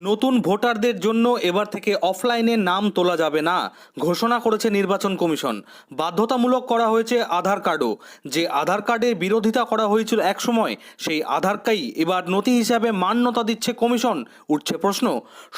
নতুন ভোটারদের জন্য এবার থেকে অফলাইনে নাম তোলা যাবে না ঘোষণা করেছে নির্বাচন কমিশন। বাধ্যতামূলক করা হয়েছে আধার কার্ডও। যে আধার কার্ডের বিরোধিতা করা হয়েছিল একসময়, সেই আধারকেই এবার নথি হিসাবে মান্যতা দিচ্ছে কমিশন। উঠছে প্রশ্ন,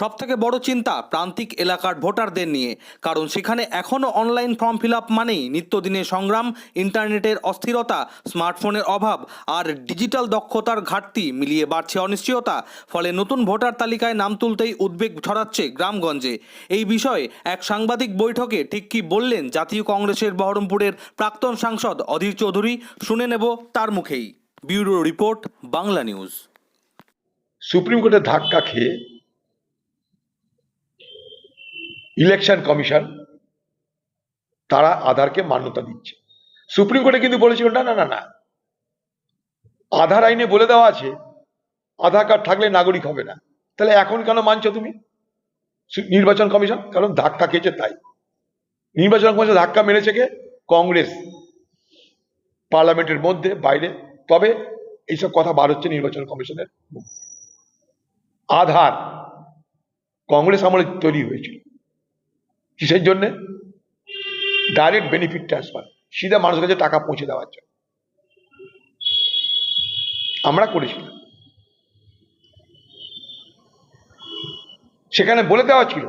সবথেকে বড় চিন্তা প্রান্তিক এলাকার ভোটারদের নিয়ে, কারণ সেখানে এখনও অনলাইন ফর্ম ফিল আপ মানেই নিত্যদিনের সংগ্রাম, ইন্টারনেটের অস্থিরতা, স্মার্টফোনের অভাব আর ডিজিটাল দক্ষতার ঘাটতি মিলিয়ে বাড়ছে অনিশ্চয়তা। ফলে নতুন ভোটার তালিকায় নাম তুলতেই উদ্বেগ ছড়াচ্ছে গ্রামগঞ্জে। এই বিষয়ে এক সাংবাদিক বৈঠকে ঠিক কি বললেন জাতীয় কংগ্রেসের বহরমপুরের প্রাক্তন সাংসদ অধীর চৌধুরী, শুনে নেব তার মুখেই। Bureau report, Bangla news. Supreme কোর্টের ধাক্কা খেয়ে ইলেকশন কমিশন তারা আধারকে মান্যতা দিচ্ছে। সুপ্রিম কোর্টে কিন্তু বলেছিল না না না না, আধার আইনে বলে দেওয়া আছে আধার কার্ড থাকলে নাগরিক হবে না। তাহলে এখন কেন মানছো তুমি নির্বাচন কমিশন? কারণ ধাক্কা খেয়েছে তাই। নির্বাচন কমিশন ধাক্কা মেরেছে কে? কংগ্রেস, পার্লামেন্টের মধ্যে বাইরে। তবে এইসব কথা বার হচ্ছে নির্বাচন কমিশনের। আধার কংগ্রেস আমলে তৈরি হয়েছিল কিসের জন্য? ডাইরেক্ট বেনিফিট ট্রান্সফার, সিধা মানুষের কাছে টাকা পৌঁছে দেওয়ার জন্য আমরা করেছিলাম। সেখানে বলে দেওয়া ছিল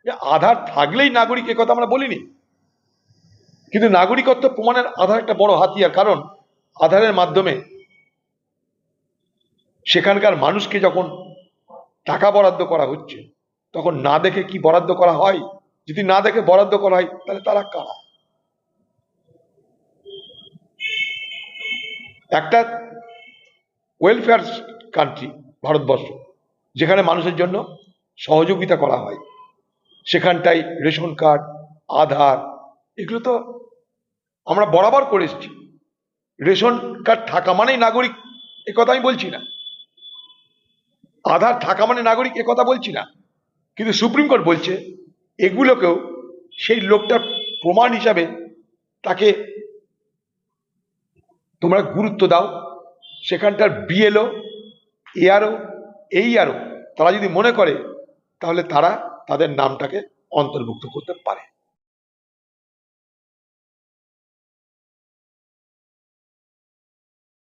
যে আধার থাকলেই নাগরিক, এ কথা আমরা বলিনি, কিন্তু নাগরিকত্ব প্রমাণের আধার একটা বড় হাতিয়ার। কারণ আধারের মাধ্যমে সেখানকার মানুষকে যখন টাকা বরাদ্দ করা হচ্ছে, তখন না দেখে কি বরাদ্দ করা হয়? যদি না দেখে বরাদ্দ করা হয়, তাহলে তারা কারা? একটা ওয়েলফেয়ার কান্ট্রি ভারতবর্ষ, যেখানে মানুষের জন্য সহযোগিতা করা হয়, সেখানটাই রেশন কার্ড, আধার, এগুলো তো আমরা বরাবর করে এসেছি। রেশন কার্ড থাকা মানেই নাগরিক, এ কথা আমি বলছি না। আধার থাকা মানে নাগরিক, এ কথা বলছি না। কিন্তু সুপ্রিম কোর্ট বলছে এগুলোকেও সেই লোকটার প্রমাণ হিসাবে তাকে তোমরা গুরুত্ব দাও। সেখানটার বিএলও, এআরও, এইআরও তারা যদি মনে করে, তাহলে তারা তাদের নামটাকে অন্তর্ভুক্ত করতে পারে।